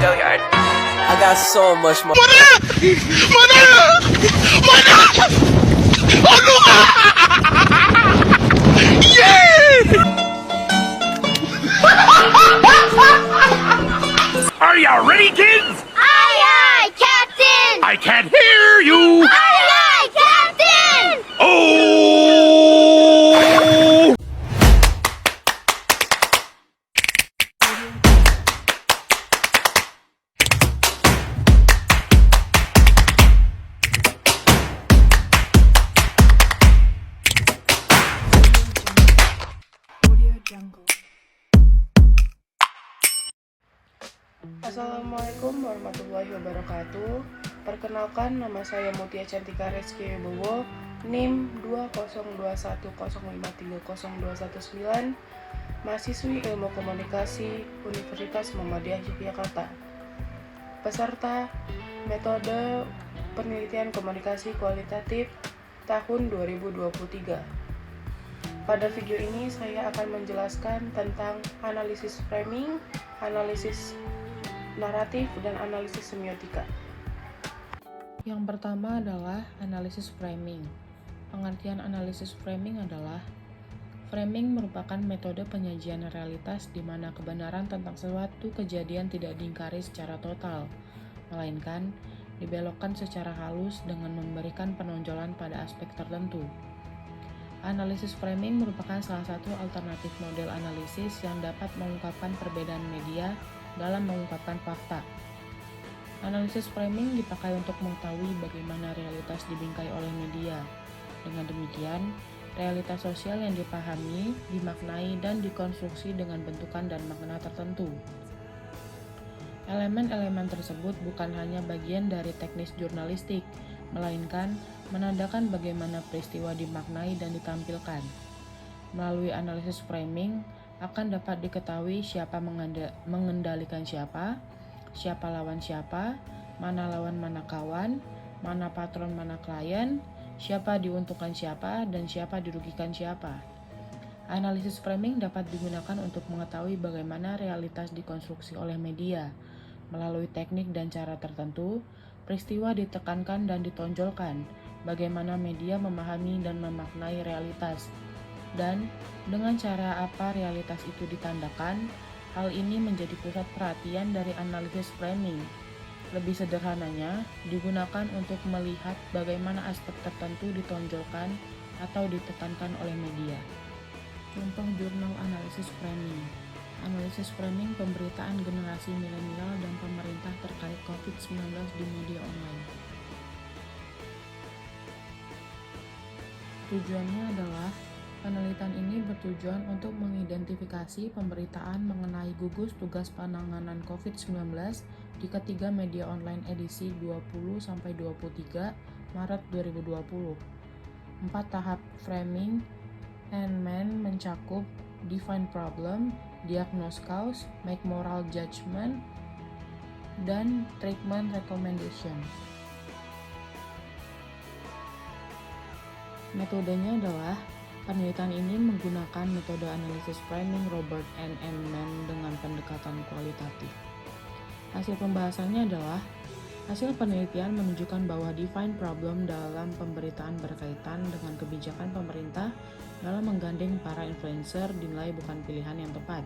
Gilliard. I got so much more. Are you ready, kids? Aye, aye, Captain! I can't hear you. Aye, aye, Captain! Oh! Assalamualaikum warahmatullahi wabarakatuh. Perkenalkan, nama saya Mutia Cantika Rizky Wibowo, NIM 20210530219, mahasiswi Ilmu Komunikasi Universitas Muhammadiyah Yogyakarta. Peserta metode penelitian komunikasi kualitatif tahun 2023. Pada video ini saya akan menjelaskan tentang analisis framing, analisis naratif, dan analisis semiotika. Yang pertama adalah analisis framing. Pengertian analisis framing adalah framing merupakan metode penyajian realitas di mana kebenaran tentang suatu kejadian tidak diingkari secara total, melainkan dibelokkan secara halus dengan memberikan penonjolan pada aspek tertentu. Analisis framing merupakan salah satu alternatif model analisis yang dapat mengungkapkan perbedaan media dalam mengungkapkan fakta. Analisis framing dipakai untuk mengetahui bagaimana realitas dibingkai oleh media. Dengan demikian, realitas sosial yang dipahami, dimaknai, dan dikonstruksi dengan bentukan dan makna tertentu. Elemen-elemen tersebut bukan hanya bagian dari teknis jurnalistik, melainkan menandakan bagaimana peristiwa dimaknai dan ditampilkan. Melalui analisis framing, akan dapat diketahui siapa mengendalikan siapa, siapa lawan siapa, mana lawan mana kawan, mana patron mana klien, siapa diuntungkan siapa, dan siapa dirugikan siapa. Analisis framing dapat digunakan untuk mengetahui bagaimana realitas dikonstruksi oleh media. Melalui teknik dan cara tertentu, peristiwa ditekankan dan ditonjolkan, bagaimana media memahami dan memaknai realitas, dan dengan cara apa realitas itu ditandakan. Hal ini menjadi pusat perhatian dari analisis framing. Lebih sederhananya, digunakan untuk melihat bagaimana aspek tertentu ditonjolkan atau ditekankan oleh media. Contoh jurnal analisis framing. Analisis framing pemberitaan generasi milenial dan pemerintah terkait COVID-19 di media online. Tujuannya adalah penelitian ini bertujuan untuk mengidentifikasi pemberitaan mengenai gugus tugas penanganan COVID-19 di ketiga media online edisi 20-23 Maret 2020. 4 tahap framing and mencakup define problem, diagnose cause, make moral judgment, dan treatment recommendation. Metodenya adalah penelitian ini menggunakan metode analisis framing Robert N. Mann dengan pendekatan kualitatif. Hasil pembahasannya adalah hasil penelitian menunjukkan bahwa define problem dalam pemberitaan berkaitan dengan kebijakan pemerintah dalam menggandeng para influencer dinilai bukan pilihan yang tepat.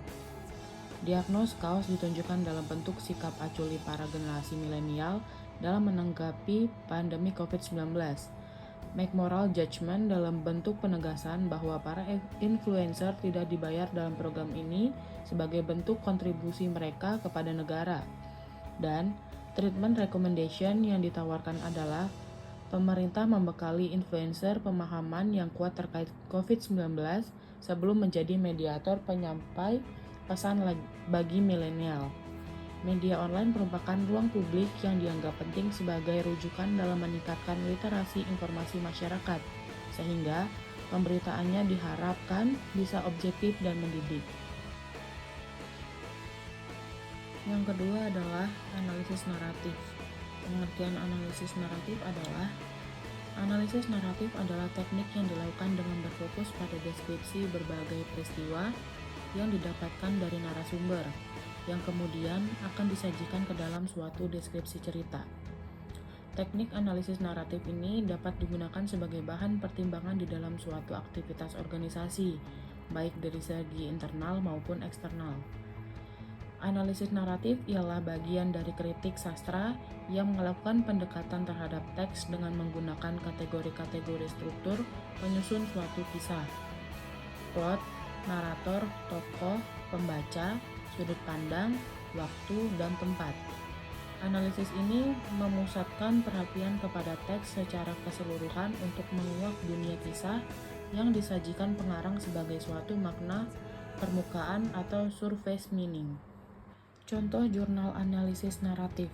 Diagnose cause ditunjukkan dalam bentuk sikap aculi para generasi milenial dalam menanggapi pandemi COVID-19. Make moral judgment dalam bentuk penegasan bahwa para influencer tidak dibayar dalam program ini sebagai bentuk kontribusi mereka kepada negara. Dan treatment recommendation yang ditawarkan adalah pemerintah membekali influencer pemahaman yang kuat terkait COVID-19 sebelum menjadi mediator penyampai pesan bagi milenial. Media online merupakan ruang publik yang dianggap penting sebagai rujukan dalam meningkatkan literasi informasi masyarakat, sehingga pemberitaannya diharapkan bisa objektif dan mendidik. Yang kedua adalah analisis naratif. Pengertian analisis naratif adalah teknik yang dilakukan dengan berfokus pada deskripsi berbagai peristiwa yang didapatkan dari narasumber, yang kemudian akan disajikan ke dalam suatu deskripsi cerita. Teknik analisis naratif ini dapat digunakan sebagai bahan pertimbangan di dalam suatu aktivitas organisasi, baik dari segi internal maupun eksternal. Analisis naratif ialah bagian dari kritik sastra yang melakukan pendekatan terhadap teks dengan menggunakan kategori-kategori struktur penyusun suatu kisah. Plot, narator, tokoh, pembaca, sudut pandang, waktu, dan tempat. Analisis ini memusatkan perhatian kepada teks secara keseluruhan untuk menguak dunia kisah yang disajikan pengarang sebagai suatu makna permukaan atau surface meaning. Contoh jurnal analisis naratif.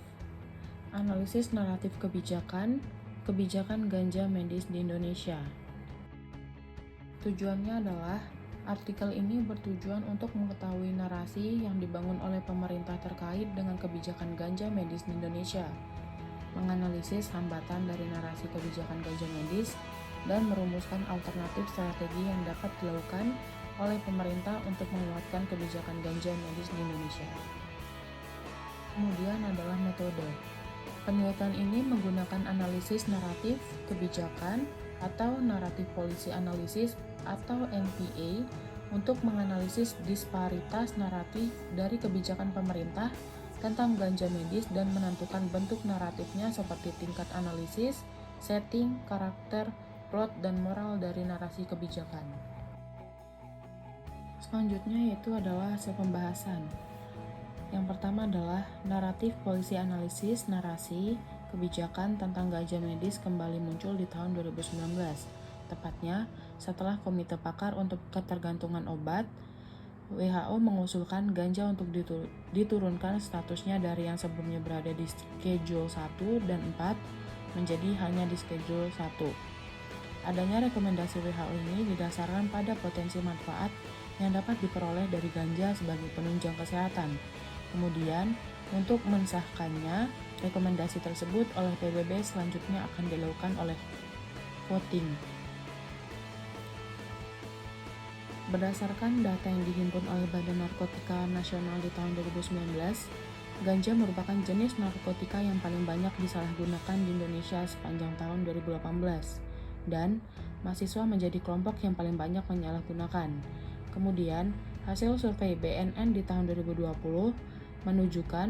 Analisis naratif kebijakan ganja medis di Indonesia. Tujuannya adalah artikel ini bertujuan untuk mengetahui narasi yang dibangun oleh pemerintah terkait dengan kebijakan ganja medis di Indonesia, menganalisis hambatan dari narasi kebijakan ganja medis, dan merumuskan alternatif strategi yang dapat dilakukan oleh pemerintah untuk menguatkan kebijakan ganja medis di Indonesia. Kemudian adalah metode. Penelitian ini menggunakan analisis naratif kebijakan atau naratif policy analysis atau NPA untuk menganalisis disparitas naratif dari kebijakan pemerintah tentang ganja medis dan menentukan bentuk naratifnya seperti tingkat analisis, setting, karakter, plot, dan moral dari narasi kebijakan. Selanjutnya yaitu adalah hasil pembahasan. Yang pertama adalah naratif policy analysis narasi kebijakan tentang ganja medis kembali muncul di tahun 2019, tepatnya setelah Komite Pakar untuk Ketergantungan Obat WHO mengusulkan ganja untuk diturunkan statusnya dari yang sebelumnya berada di Schedule 1 dan 4 menjadi hanya di Schedule 1. Adanya rekomendasi WHO ini didasarkan pada potensi manfaat yang dapat diperoleh dari ganja sebagai penunjang kesehatan. Kemudian, untuk mensahkannya, rekomendasi tersebut oleh PBB selanjutnya akan dilakukan oleh voting. Berdasarkan data yang dihimpun oleh Badan Narkotika Nasional di tahun 2019, ganja merupakan jenis narkotika yang paling banyak disalahgunakan di Indonesia sepanjang tahun 2018, dan mahasiswa menjadi kelompok yang paling banyak menyalahgunakan. Kemudian, hasil survei BNN di tahun 2020 menunjukkan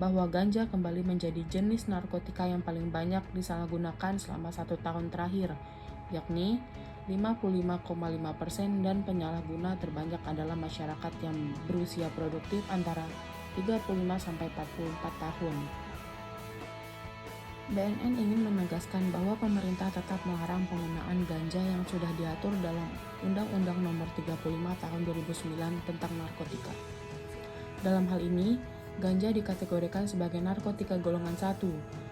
bahwa ganja kembali menjadi jenis narkotika yang paling banyak disalahgunakan selama 1 tahun terakhir, yakni 55,5%, dan penyalahguna terbanyak adalah masyarakat yang berusia produktif antara 35-44 tahun. BNN ingin menegaskan bahwa pemerintah tetap melarang penggunaan ganja yang sudah diatur dalam Undang-Undang Nomor 35 Tahun 2009 tentang narkotika. Dalam hal ini, ganja dikategorikan sebagai narkotika golongan 1.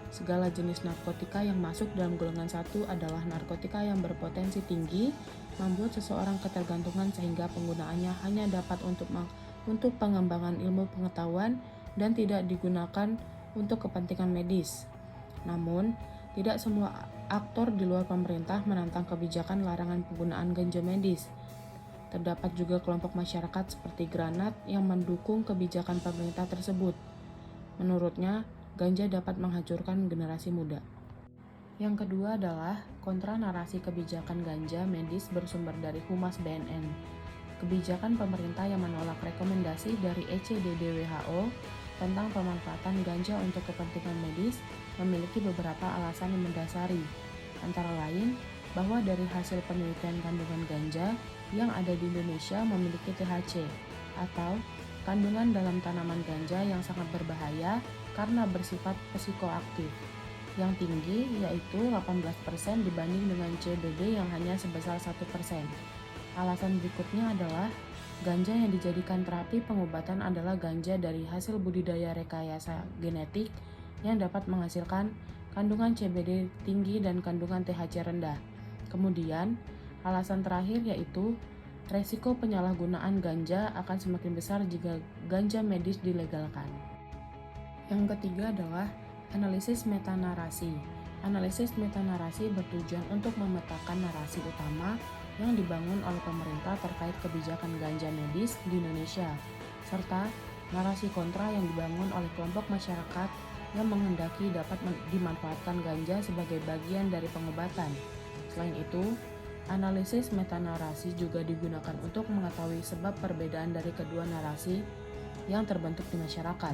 Segala jenis narkotika yang masuk dalam golongan 1 adalah narkotika yang berpotensi tinggi, membuat seseorang ketergantungan sehingga penggunaannya hanya dapat untuk pengembangan ilmu pengetahuan dan tidak digunakan untuk kepentingan medis. Namun, tidak semua aktor di luar pemerintah menentang kebijakan larangan penggunaan ganja medis. Terdapat juga kelompok masyarakat seperti Granat yang mendukung kebijakan pemerintah tersebut. Menurutnya, ganja dapat menghancurkan generasi muda. Yang kedua adalah kontra narasi kebijakan ganja medis bersumber dari Humas BNN. Kebijakan pemerintah yang menolak rekomendasi dari ECDD WHO tentang pemanfaatan ganja untuk kepentingan medis memiliki beberapa alasan yang mendasari, antara lain bahwa dari hasil penelitian kandungan ganja yang ada di Indonesia memiliki THC atau kandungan dalam tanaman ganja yang sangat berbahaya karena bersifat psikoaktif yang tinggi, yaitu 18% dibanding dengan CBD yang hanya sebesar 1%. Alasan berikutnya adalah ganja yang dijadikan terapi pengobatan adalah ganja dari hasil budidaya rekayasa genetik yang dapat menghasilkan kandungan CBD tinggi dan kandungan THC rendah. Kemudian, alasan terakhir yaitu resiko penyalahgunaan ganja akan semakin besar jika ganja medis dilegalkan. Yang ketiga adalah analisis metanarasi. Analisis metanarasi bertujuan untuk memetakan narasi utama yang dibangun oleh pemerintah terkait kebijakan ganja medis di Indonesia, serta narasi kontra yang dibangun oleh kelompok masyarakat yang menghendaki dapat dimanfaatkan ganja sebagai bagian dari pengobatan. Selain itu, analisis metanarasi juga digunakan untuk mengetahui sebab perbedaan dari kedua narasi yang terbentuk di masyarakat.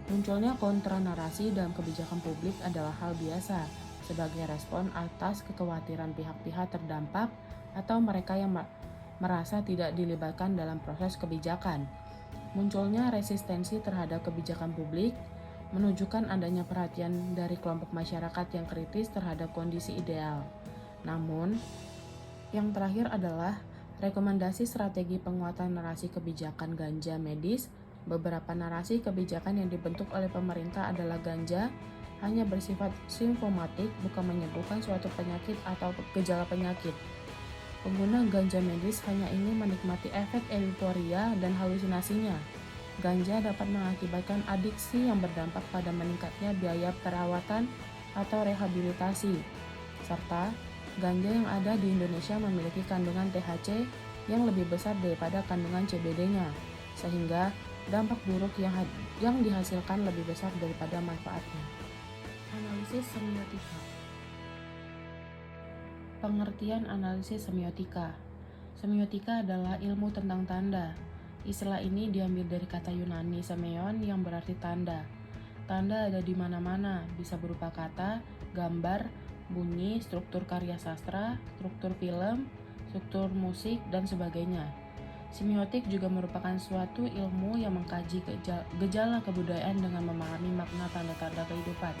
Munculnya kontranarasi dalam kebijakan publik adalah hal biasa sebagai respon atas kekhawatiran pihak-pihak terdampak atau mereka yang merasa tidak dilibatkan dalam proses kebijakan. Munculnya resistensi terhadap kebijakan publik menunjukkan adanya perhatian dari kelompok masyarakat yang kritis terhadap kondisi ideal. Namun, yang terakhir adalah rekomendasi strategi penguatan narasi kebijakan ganja medis. Beberapa narasi kebijakan yang dibentuk oleh pemerintah adalah ganja hanya bersifat simptomatik, bukan menyembuhkan suatu penyakit atau gejala penyakit. Pengguna ganja medis hanya ingin menikmati efek euforia dan halusinasinya. Ganja dapat mengakibatkan adiksi yang berdampak pada meningkatnya biaya perawatan atau rehabilitasi. Serta, ganja yang ada di Indonesia memiliki kandungan THC yang lebih besar daripada kandungan CBD-nya, sehingga dampak buruk yang dihasilkan lebih besar daripada manfaatnya. Analisis semiotika. Pengertian analisis semiotika. Semiotika adalah ilmu tentang tanda. Istilah ini diambil dari kata Yunani semeion yang berarti tanda. Tanda ada di mana-mana, bisa berupa kata, gambar, bunyi, struktur karya sastra, struktur film, struktur musik, dan sebagainya. Semiotik juga merupakan suatu ilmu yang mengkaji gejala kebudayaan dengan memahami makna tanda-tanda kehidupan.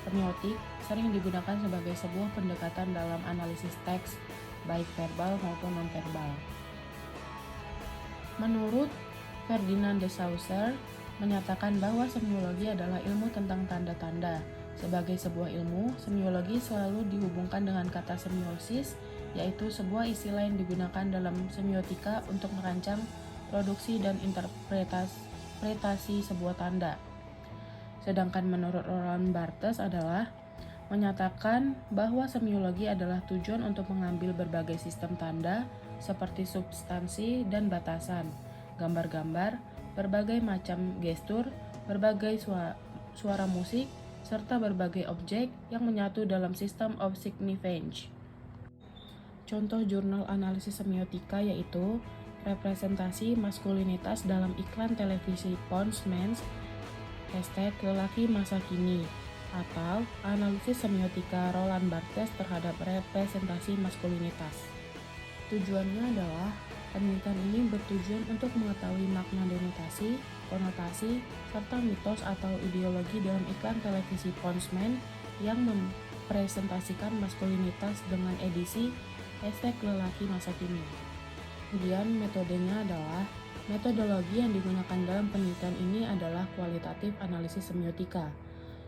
Semiotik sering digunakan sebagai sebuah pendekatan dalam analisis teks, baik verbal maupun non-verbal. Menurut Ferdinand de Saussure, menyatakan bahwa semiologi adalah ilmu tentang tanda-tanda. Sebagai sebuah ilmu, semiologi selalu dihubungkan dengan kata semiosis, yaitu sebuah istilah yang digunakan dalam semiotika untuk merancang produksi dan interpretasi sebuah tanda. Sedangkan menurut Roland Barthes adalah menyatakan bahwa semiologi adalah tujuan untuk mengambil berbagai sistem tanda seperti substansi dan batasan, gambar-gambar, berbagai macam gestur, berbagai suara musik, serta berbagai objek yang menyatu dalam sistem of significance. Contoh jurnal analisis semiotika yaitu representasi maskulinitas dalam iklan televisi Pons Mens, #lelaki masa kini, atau analisis semiotika Roland Barthes terhadap representasi maskulinitas. Tujuannya adalah penelitian ini bertujuan untuk mengetahui makna denotasi, konotasi, serta mitos atau ideologi dalam iklan televisi Pons Mens yang mempresentasikan maskulinitas dengan edisi #lelaki masa kini. Kemudian metodenya adalah metodologi yang digunakan dalam penelitian ini adalah kualitatif analisis semiotika.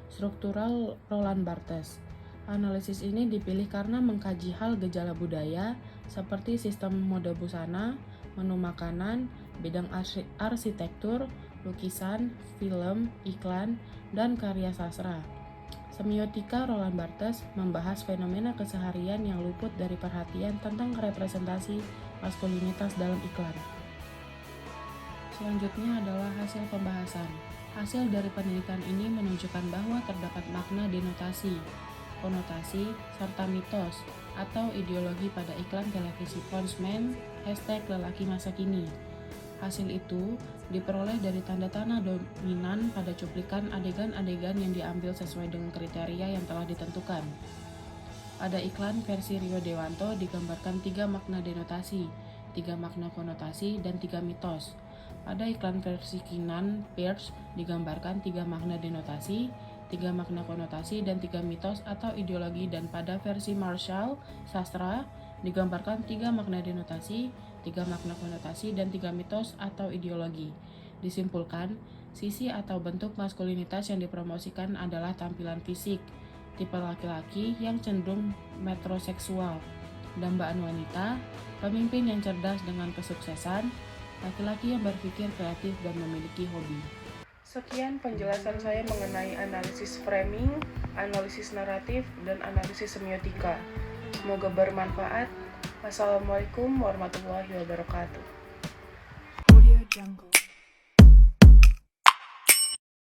Struktural Roland Barthes. Analisis ini dipilih karena mengkaji hal gejala budaya seperti sistem mode busana, menu makanan, bidang arsitektur, lukisan, film, iklan, dan karya sastra. Semiotika Roland Barthes membahas fenomena keseharian yang luput dari perhatian tentang representasi maskulinitas dalam iklan. Selanjutnya adalah hasil pembahasan. Hasil dari penelitian ini menunjukkan bahwa terdapat makna denotasi, konotasi, serta mitos atau ideologi pada iklan televisi Pons Mens #lelaki masa kini. Hasil itu diperoleh dari tanda-tanda dominan pada cuplikan adegan-adegan yang diambil sesuai dengan kriteria yang telah ditentukan. Pada iklan versi Rio Dewanto digambarkan 3 makna denotasi, 3 makna konotasi, dan 3 mitos. Pada iklan versi Keenan Pierce digambarkan 3 makna denotasi, 3 makna konotasi, dan 3 mitos atau ideologi, dan pada versi Marshall Sastra digambarkan 3 makna denotasi, 3 makna konotasi, dan 3 mitos atau ideologi. Disimpulkan, sisi atau bentuk maskulinitas yang dipromosikan adalah tampilan fisik, tipe laki-laki yang cenderung metroseksual, dambaan wanita, pemimpin yang cerdas dengan kesuksesan, laki-laki yang berpikir kreatif dan memiliki hobi. Sekian penjelasan saya mengenai analisis framing, analisis naratif, dan analisis semiotika. Semoga bermanfaat. Wassalamualaikum warahmatullahi wabarakatuh. Audio Jungle.